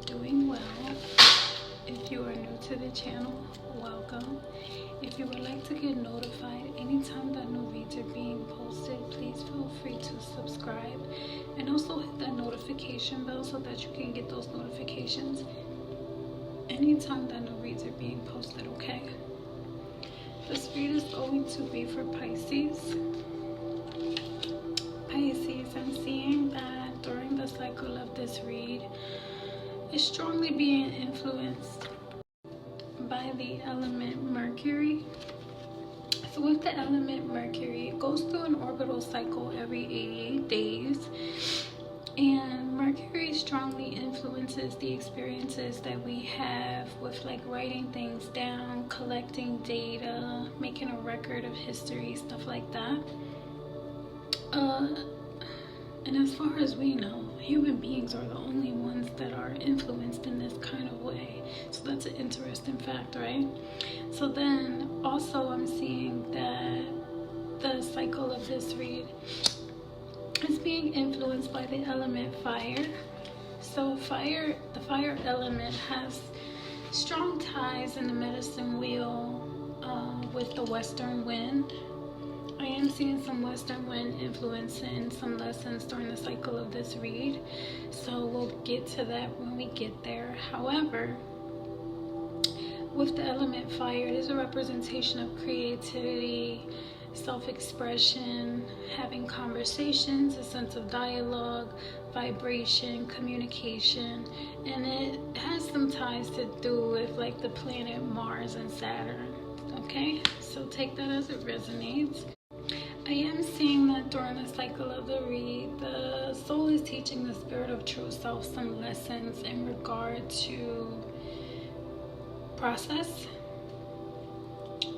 doing well. If you are new to the channel, welcome. If you would like to get notified anytime that new reads are being posted, please feel free to subscribe and also hit that notification bell so that you can get those notifications anytime that new reads are being posted, okay? This read is going to be for Pisces. Pisces, I'm seeing that during the cycle of this read is strongly being influenced by the element Mercury. So with the element Mercury, it goes through an orbital cycle every 88 days, and Mercury strongly influences the experiences that we have with like writing things down, collecting data, making a record of history, stuff like that. And as far as we know, human beings are the only ones that are influenced in this kind of way. So that's an interesting fact, right? So then also I'm seeing that the cycle of this read is being influenced by the element fire. So the fire element has strong ties in the medicine wheel with the western wind. I am seeing some western wind influence in some lessons during the cycle of this read, so we'll get to that when we get there. However, with the element fire, it is a representation of creativity, self-expression, having conversations, a sense of dialogue, vibration, communication, and it has some ties to do with like the planet Mars and Saturn. Okay, so take that as it resonates. I am seeing that during the cycle of the read, the soul is teaching the spirit of true self some lessons in regard to process,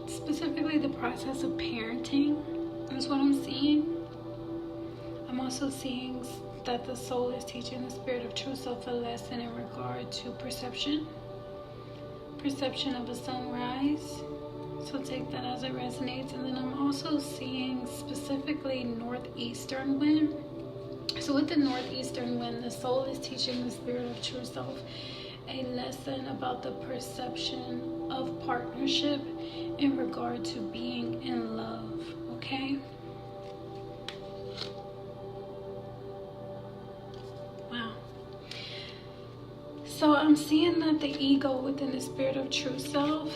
specifically the process of parenting is what I'm seeing. I'm also seeing that the soul is teaching the spirit of true self a lesson in regard to perception of a sunrise. So take that as it resonates. And then I'm also seeing specifically northeastern wind. So with the northeastern wind, the soul is teaching the spirit of true self a lesson about the perception of partnership in regard to being in love, okay? Wow. So I'm seeing that the ego within the spirit of true self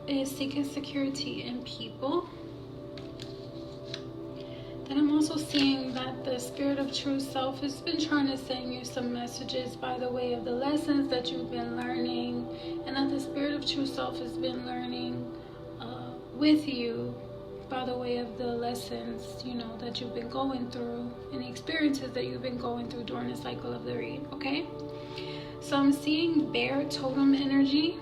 is seeking security in people. Then I'm also seeing that the spirit of true self has been trying to send you some messages by the way of the lessons that you've been learning, and that the spirit of true self has been learning with you by the way of the lessons, you know, that you've been going through and the experiences that you've been going through during the cycle of the read, okay? So I'm seeing bear totem energy.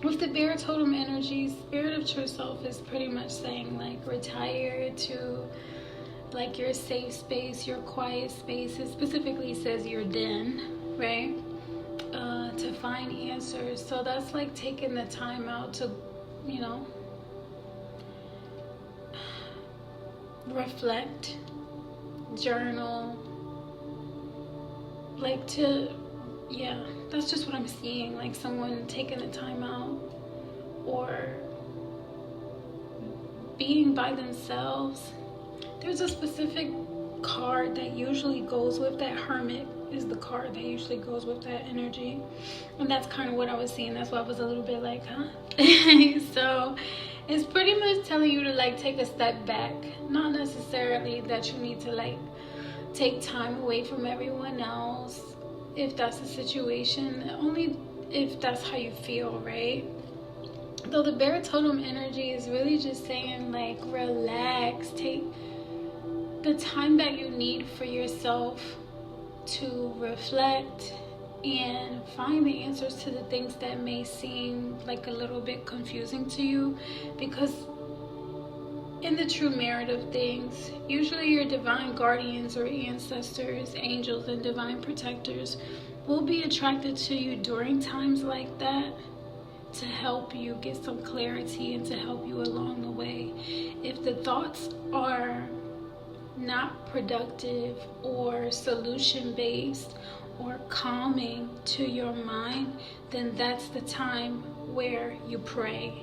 With the bear totem energy, spirit of true self is pretty much saying like retire to like your safe space, your quiet space. It specifically says your den, right? To find answers. So that's like taking the time out to, you know, reflect, journal, like to, yeah, that's just what I'm seeing, like someone taking the time out or being by themselves. There's a specific card that usually goes with that. Hermit is the card that usually goes with that energy, and that's kind of what I was seeing. That's why I was a little bit like, huh? So it's pretty much telling you to like take a step back, not necessarily that you need to like take time away from everyone else if that's the situation, only if that's how you feel, right? Though the bear totem energy is really just saying like relax, take the time that you need for yourself to reflect and find the answers to the things that may seem like a little bit confusing to you, because in the true merit of things, usually your divine guardians or ancestors, angels, and divine protectors will be attracted to you during times like that to help you get some clarity and to help you along the way. If the thoughts are not productive or solution-based or calming to your mind, then that's the time where you pray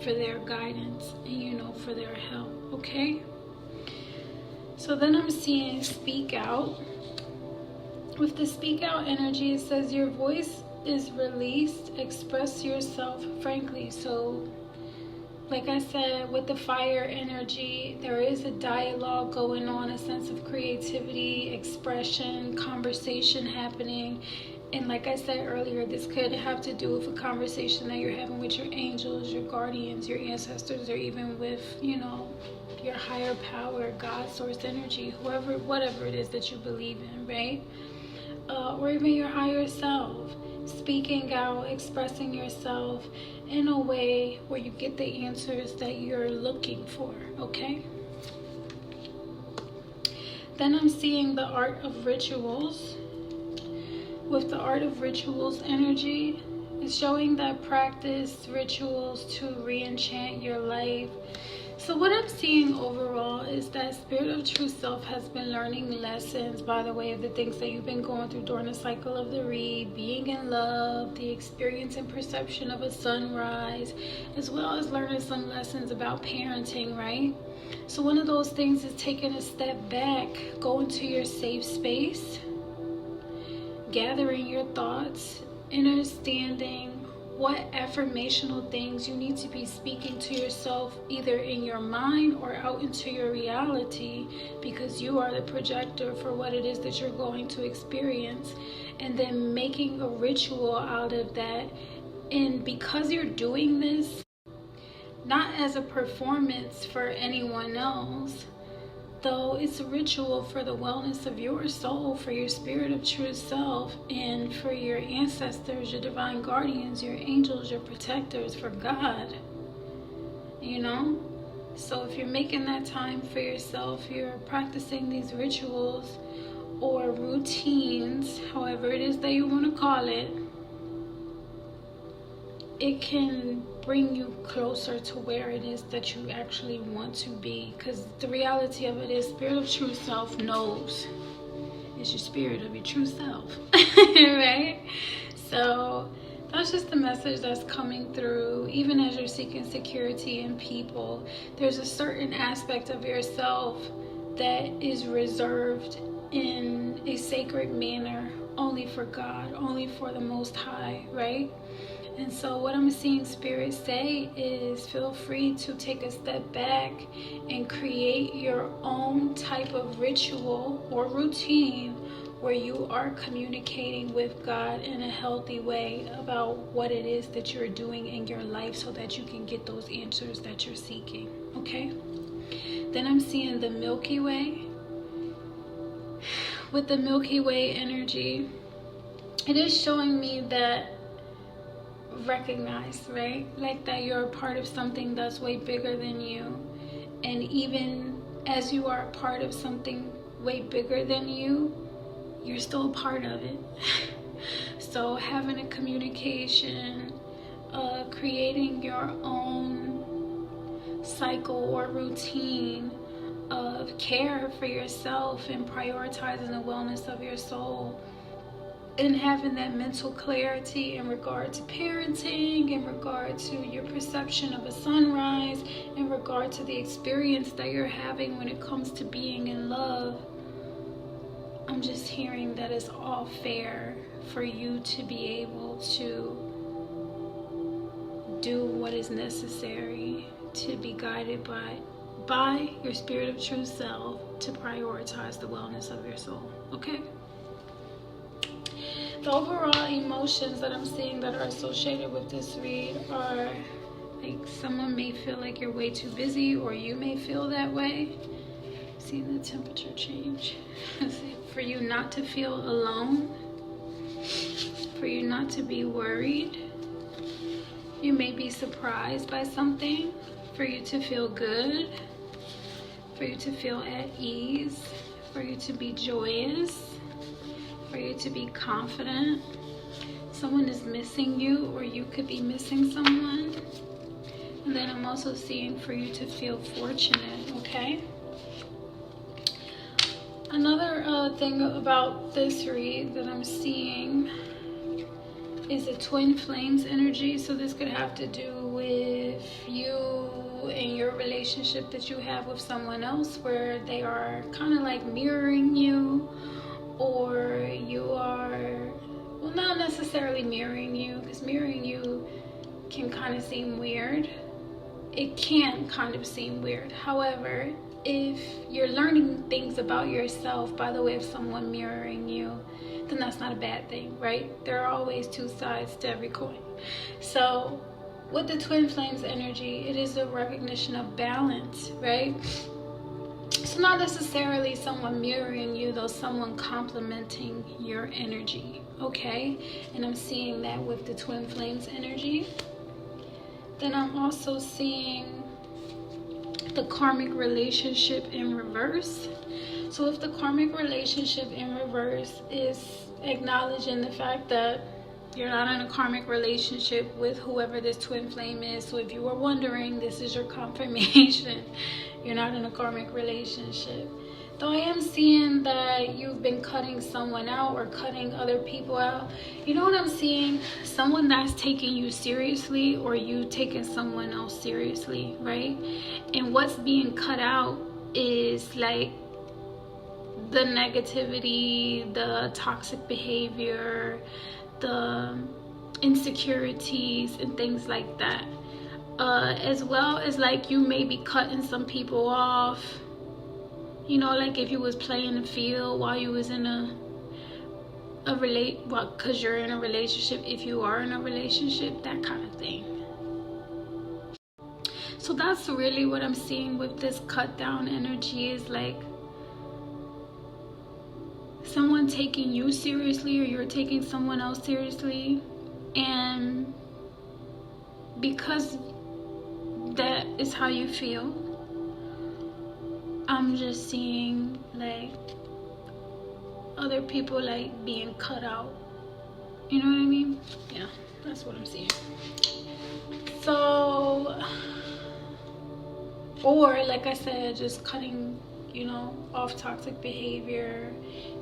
for their guidance and for their help. Okay? So then I'm seeing speak out. With the speak out energy, it says your voice is released. Express yourself frankly. So like I said, with the fire energy, there is a dialogue going on, a sense of creativity, expression, conversation happening. And like I said earlier, this could have to do with a conversation that you're having with your angels, your guardians, your ancestors, or even with, your higher power, God, source energy, whatever it is that you believe in, right? Or even your higher self. Speaking out, expressing yourself in a way where you get the answers that you're looking for, okay? Then I'm seeing the art of rituals. With the art of rituals energy, it's showing that practice rituals to re-enchant your life. So what I'm seeing overall is that Spirit of True Self has been learning lessons by the way of the things that you've been going through during the cycle of the read, being in love, the experience and perception of a sunrise, as well as learning some lessons about parenting, right? So one of those things is taking a step back, going to your safe space, gathering your thoughts, understanding what affirmational things you need to be speaking to yourself, either in your mind or out into your reality, because you are the projector for what it is that you're going to experience, and then making a ritual out of that. And because you're doing this not as a performance for anyone else, though it's a ritual for the wellness of your soul, for your Spirit of True Self, and for your ancestors, your divine guardians, your angels, your protectors, for God, So if you're making that time for yourself, you're practicing these rituals or routines, however it is that you want to call it, it can bring you closer to where it is that you actually want to be. Because the reality of it is, Spirit of True Self knows it's your spirit of your true self, right? So that's just the message that's coming through. Even as you're seeking security in people, there's a certain aspect of yourself that is reserved in a sacred manner only for God, only for the Most High, right? And so what I'm seeing Spirit say is, feel free to take a step back and create your own type of ritual or routine where you are communicating with God in a healthy way about what it is that you're doing in your life, so that you can get those answers that you're seeking, okay? Then I'm seeing the Milky Way. With the Milky Way energy, it is showing me that recognize, right? Like that you're a part of something that's way bigger than you. And even as you are a part of something way bigger than you, you're still a part of it. So having a communication, creating your own cycle or routine of care for yourself and prioritizing the wellness of your soul, and having that mental clarity in regard to parenting, in regard to your perception of a sunrise, in regard to the experience that you're having when it comes to being in love. I'm just hearing that it's all fair for you to be able to do what is necessary to be guided by your Spirit of True Self to prioritize the wellness of your soul, okay? The overall emotions that I'm seeing that are associated with this read are like, someone may feel like you're way too busy, or you may feel that way. See the temperature change. For you not to feel alone, for you not to be worried. You may be surprised by something, for you to feel good, for you to feel at ease, for you to be joyous, for you to be confident. Someone is missing you, or you could be missing someone. And then I'm also seeing for you to feel fortunate, okay? Another thing about this read that I'm seeing is a twin flames energy. So this could have to do with you and your relationship that you have with someone else, where they are kind of like mirroring you, or you are, well, not necessarily mirroring you, because mirroring you can kind of seem weird. It can kind of seem weird. However, if you're learning things about yourself by the way of someone mirroring you, then that's not a bad thing, right? There are always two sides to every coin. So with the twin flames energy, it is a recognition of balance, right? So not necessarily someone mirroring you, though, someone complementing your energy, okay? And I'm seeing that with the twin flames energy. Then I'm also seeing the karmic relationship in reverse. So if the karmic relationship in reverse is acknowledging the fact that you're not in a karmic relationship with whoever this twin flame is. So if you were wondering, this is your confirmation. You're not in a karmic relationship. Though I am seeing that you've been cutting someone out or cutting other people out. You know what I'm seeing? Someone that's taking you seriously, or you taking someone else seriously, right? And what's being cut out is like the negativity, the toxic behavior, the insecurities and things like that. As well as like you may be cutting some people off. You know, like if you was playing the field while you was in because you're in a relationship, if you are in a relationship, that kind of thing. So that's really what I'm seeing with this cut down energy, is like someone taking you seriously, or you're taking someone else seriously, and because that is how you feel, I'm just seeing like other people like being cut out. You know what I mean? Yeah, that's what I'm seeing. So, or like I said, just cutting, you know, off toxic behavior,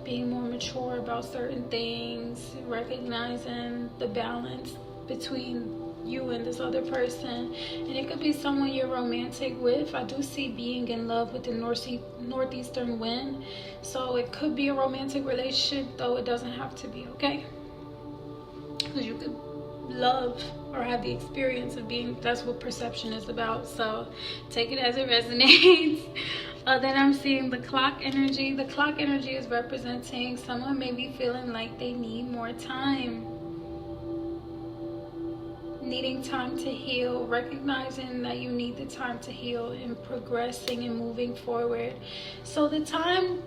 being more mature about certain things, recognizing the balance between you and this other person. And it could be someone you're romantic with. I do see being in love with the northeastern wind, so it could be a romantic relationship, though it doesn't have to be, okay? Because you could love or have the experience of being, that's what perception is about, so take it as it resonates. Then I'm seeing the clock energy. The clock energy is representing someone may be feeling like they need more time, needing time to heal, recognizing that you need the time to heal and progressing and moving forward. So the time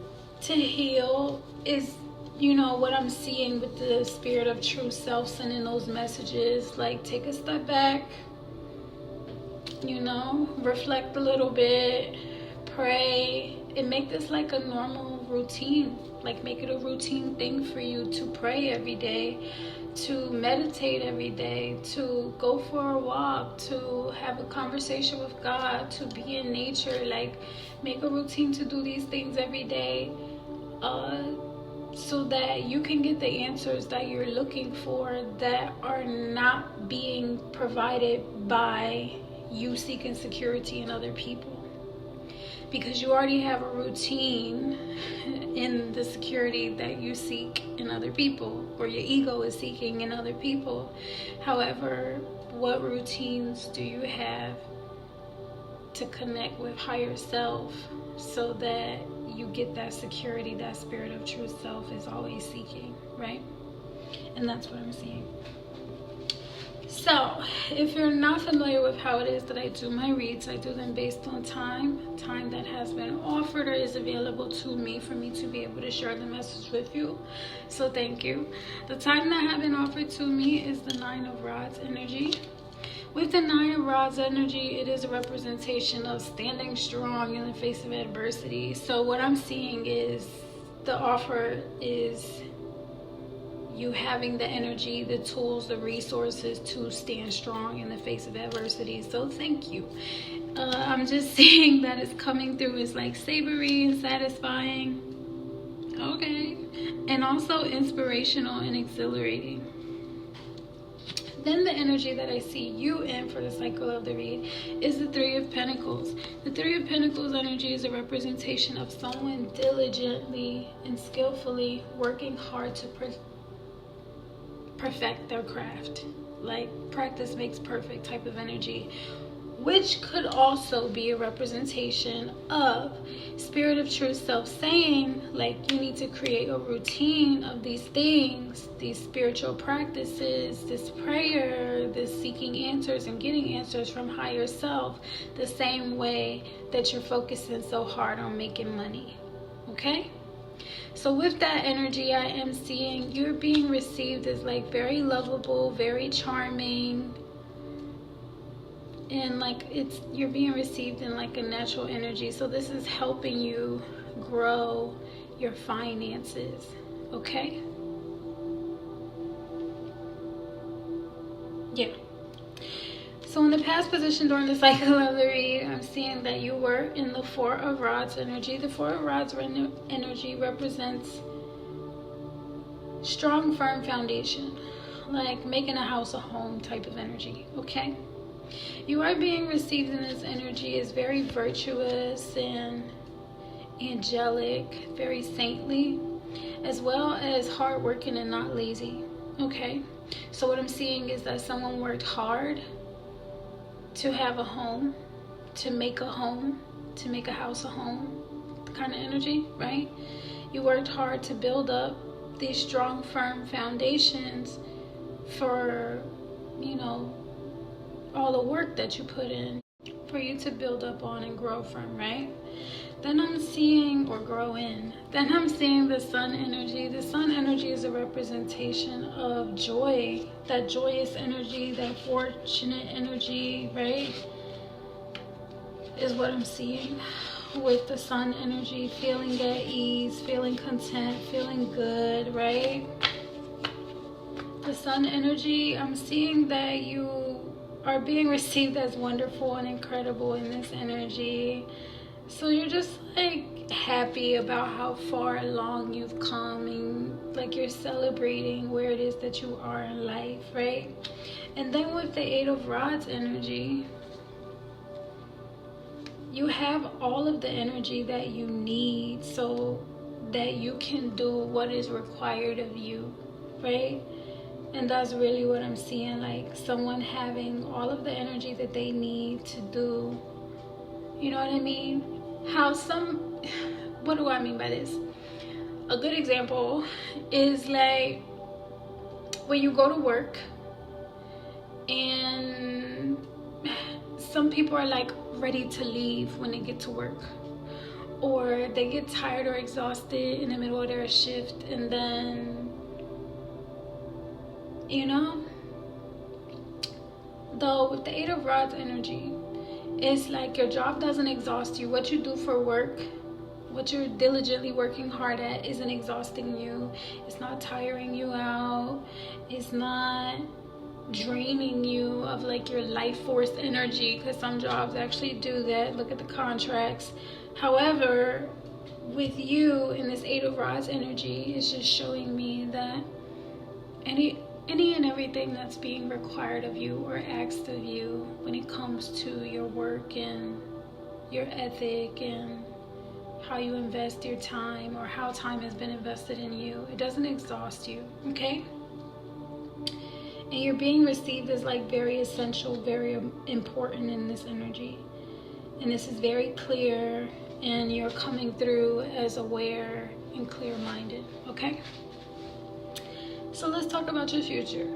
to heal is, you know, what I'm seeing with the spirit of true self sending those messages, like take a step back, you know, reflect a little bit, pray, and make this like a normal routine. Like make it a routine thing for you to pray every day, to meditate every day, to go for a walk, to have a conversation with God, to be in nature. Like make a routine to do these things every day, so that you can get the answers that you're looking for, that are not being provided by you seeking security in other people. Because you already have a routine in the security that you seek in other people, or your ego is seeking in other people. However, what routines do you have to connect with higher self so that you get that security that spirit of true self is always seeking, right? And that's what I'm seeing. So if you're not familiar with how it is that I do my reads, I do them based on time that has been offered or is available to me for me to be able to share the message with you. So thank you. The time that has been offered to me is the 9 of Rods energy. With the 9 of Rods energy, it is a representation of standing strong in the face of adversity. So what I'm seeing is the offer is you having the energy, the tools, the resources to stand strong in the face of adversity. So thank you. I'm just seeing that it's coming through as like savory and satisfying. Okay. And also inspirational and exhilarating. Then the energy that I see you in for the cycle of the read is the Three of Pentacles. The Three of Pentacles energy is a representation of someone diligently and skillfully working hard to perfect their craft. Like practice makes perfect type of energy, which could also be a representation of Spirit of True Self saying, like, you need to create a routine of these things, these spiritual practices, this prayer, this seeking answers and getting answers from higher self, the same way that you're focusing so hard on making money. Okay? So with that energy, I am seeing you're being received as like very lovable, very charming, and like you're being received in like a natural energy. So this is helping you grow your finances. Okay? Yeah. So in the past position during the cycle of the read, I'm seeing that you were in the Four of Rods energy. The Four of Rods energy represents strong, firm foundation, like making a house a home type of energy. Okay? You are being received in this energy as very virtuous and angelic, very saintly, as well as hardworking and not lazy. Okay? So what I'm seeing is that someone worked hard to have a home, to make a home, to make a house a home kind of energy, right? You worked hard to build up these strong, firm foundations for, you know, all the work that you put in for you to build up on and grow from, right? Then I'm seeing, or grow in, then I'm seeing the Sun energy. The Sun energy is a representation of joy, that joyous energy, that fortunate energy, right? Is what I'm seeing with the Sun energy, feeling at ease, feeling content, feeling good, right? The Sun energy, I'm seeing that you are being received as wonderful and incredible in this energy. So you're just like happy about how far along you've come, and like you're celebrating where it is that you are in life, right? And then with the Eight of Rods energy, you have all of the energy that you need so that you can do what is required of you, right? And that's really what I'm seeing, like someone having all of the energy that they need to do, you know what I mean? What do I mean by this? A good example is like when you go to work and some people are like ready to leave when they get to work, or they get tired or exhausted in the middle of their shift, and then, you know, though with the Eight of Rods energy, it's like your job doesn't exhaust you. What you do for work, what you're diligently working hard at, isn't exhausting you. It's not tiring you out. It's not draining you of like your life force energy, because some jobs actually do that. Look at the contracts. However, with you in this Eight of Rods energy, it's just showing me that any and everything that's being required of you or asked of you when it comes to your work and your ethic and how you invest your time, or how time has been invested in you, it doesn't exhaust you, okay? And you're being received as like very essential, very important in this energy. And this is very clear, and you're coming through as aware and clear-minded, okay? So let's talk about your future.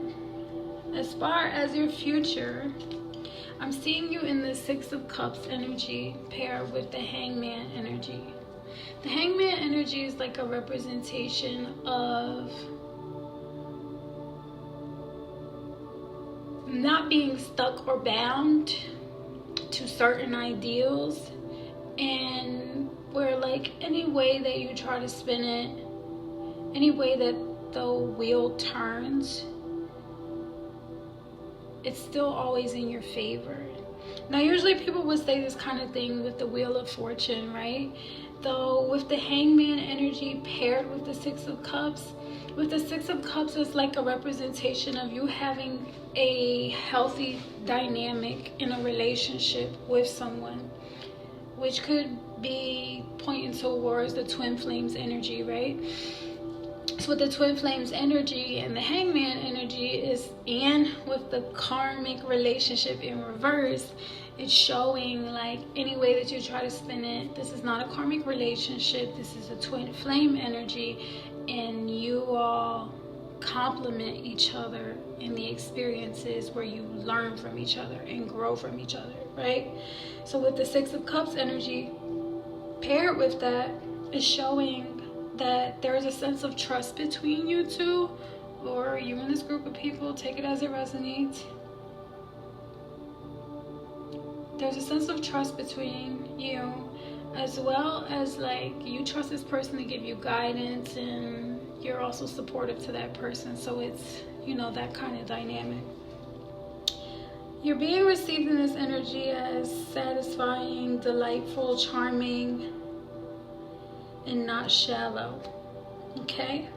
As far as your future, I'm seeing you in the Six of Cups energy paired with the Hangman energy. The Hangman energy is like a representation of not being stuck or bound to certain ideals, and where like any way that you try to spin it, any way that the wheel turns, it's still always in your favor. Now usually people would say this kind of thing with the Wheel of Fortune, right? though, with the Hangman energy paired with the Six of Cups, with the Six of Cups, it's like a representation of you having a healthy dynamic in a relationship with someone, which could be pointing towards the Twin Flames energy, right? So with the Twin Flames energy and the Hangman energy is, and with the karmic relationship in reverse, it's showing like any way that you try to spin it, this is not a karmic relationship, this is a twin flame energy, and you all complement each other in the experiences where you learn from each other and grow from each other, right? So with the Six of Cups energy paired with that, is showing that there is a sense of trust between you two, or you and this group of people, take it as it resonates. There's a sense of trust between you, as well as like you trust this person to give you guidance, and you're also supportive to that person. So it's, you know, that kind of dynamic. You're being received in this energy as satisfying, delightful, charming, and not shallow. Okay?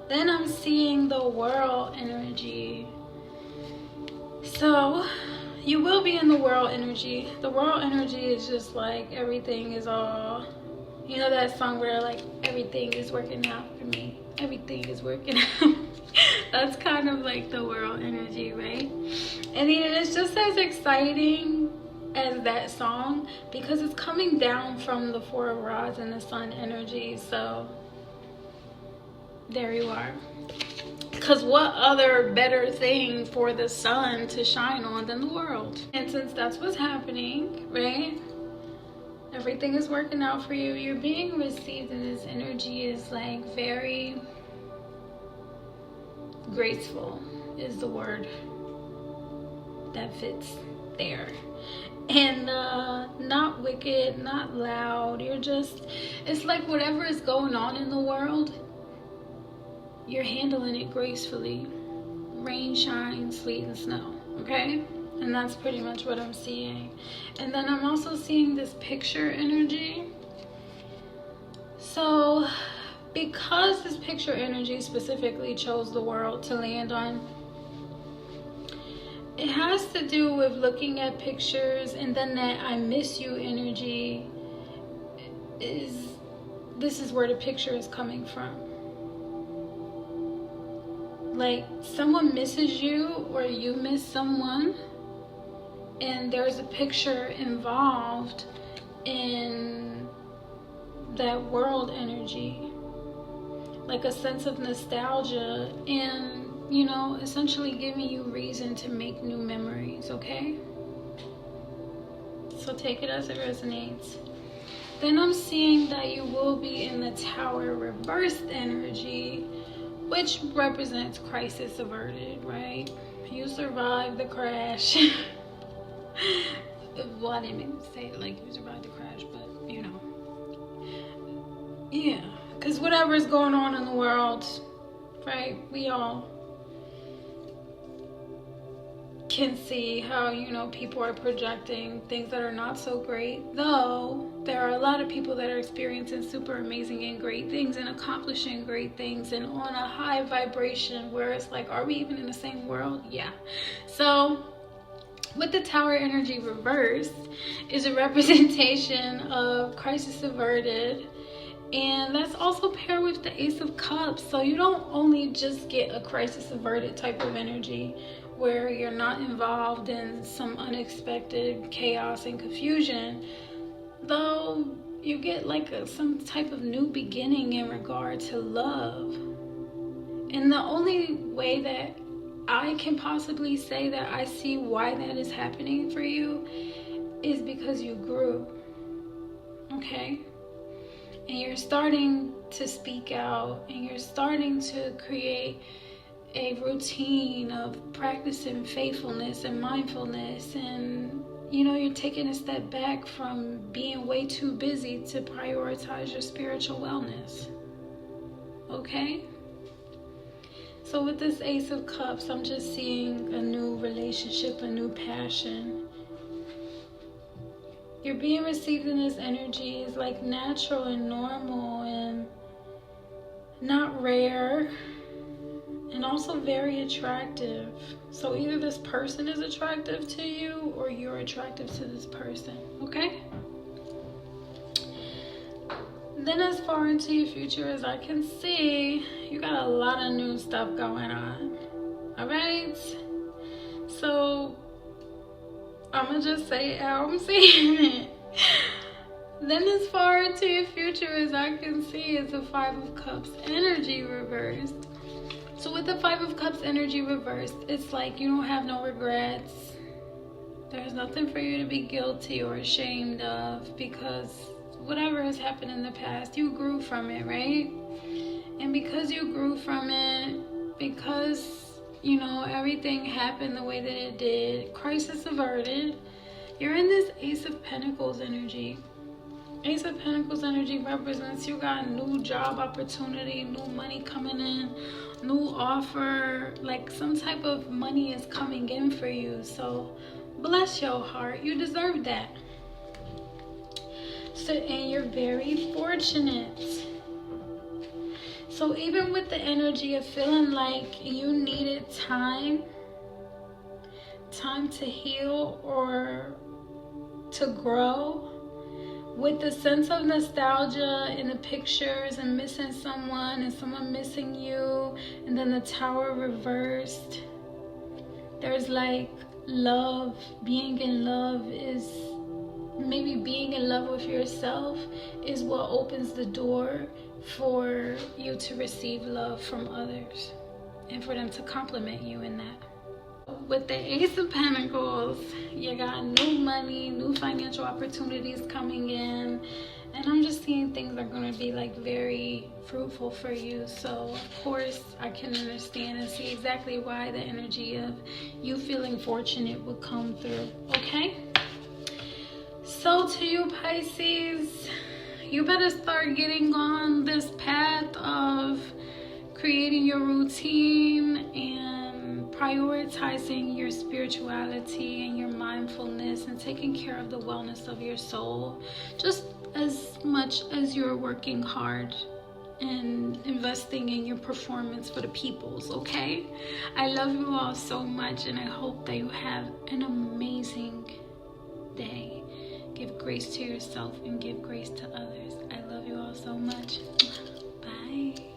Then I'm seeing the World energy. So you will be in the World energy. The World energy is just like everything is all, you know that song where like everything is working out for me, everything is working out. That's kind of like the World energy, right? And it's just as exciting as that song because it's coming down from the Four of Rods and the Sun energy. So there you are. Because what other better thing for the sun to shine on than the world? And since that's what's happening, right? Everything is working out for you. You're being received in this energy is like very graceful is the word that fits there. And not wicked, not loud. You're just, it's like whatever is going on in the world, you're handling it gracefully. Rain, shine, sleet, and snow. Okay? And that's pretty much what I'm seeing. And then I'm also seeing this picture energy. So because this picture energy specifically chose the world to land on, it has to do with looking at pictures, and then that I miss you energy is, this is where the picture is coming from. Like someone misses you or you miss someone, and there's a picture involved in that world energy, like a sense of nostalgia, and you know, essentially giving you reason to make new memories. Okay, so take it as it resonates. Then I'm seeing that you will be in the Tower reversed energy, which represents crisis averted, right? You survived the crash. Well, I didn't mean to say it like you survived the crash, but you know. Yeah, because whatever is going on in the world, right? We all can see how, you know, people are projecting things that are not so great, though there are a lot of people that are experiencing super amazing and great things and accomplishing great things and on a high vibration where it's like, are we even in the same world? Yeah. So with the Tower energy reversed is a representation of crisis averted, and that's also paired with the Ace of Cups. So you don't only just get a crisis averted type of energy where you're not involved in some unexpected chaos and confusion, though you get like some type of new beginning in regard to love. And the only way that I can possibly say that I see why that is happening for you is because you grew, okay? And you're starting to speak out, and you're starting to create a routine of practicing faithfulness and mindfulness, and you know, you're taking a step back from being way too busy to prioritize your spiritual wellness. Okay? So with this Ace of Cups, I'm just seeing a new relationship, a new passion. You're being received in this energy is like natural and normal and not rare, and also very attractive. So either this person is attractive to you or you're attractive to this person, okay? Then as far into your future as I can see, you got a lot of new stuff going on, all right? So I'm gonna just say it how I'm seeing it. Then as far into your future as I can see is the Five of Cups energy reversed. So with the Five of Cups energy reversed, it's like you don't have no regrets. There's nothing for you to be guilty or ashamed of, because whatever has happened in the past, you grew from it, right? And because you grew from it, because, you know, everything happened the way that it did, crisis averted, you're in this Ace of Pentacles energy. Ace of Pentacles energy represents you got a new job opportunity, new money coming in, new offer, like some type of money is coming in for you. So bless your heart, you deserve that. So, and you're very fortunate. So even with the energy of feeling like you needed time to heal or to grow, with the sense of nostalgia in the pictures and missing someone and someone missing you, and then the Tower reversed, there's like love, being in love is, maybe being in love with yourself is what opens the door for you to receive love from others and for them to compliment you in that. With the Ace of Pentacles, you got new money, new financial opportunities coming in, and I'm just seeing things are going to be like very fruitful for you. So of course I can understand and see exactly why the energy of you feeling fortunate would come through, okay? So to you Pisces, you better start getting on this path of creating your routine and prioritizing your spirituality and your mindfulness and taking care of the wellness of your soul, just as much as you're working hard and investing in your performance for the peoples, okay? I love you all so much, and I hope that you have an amazing day. Give grace to yourself and give grace to others. I love you all so much. Bye.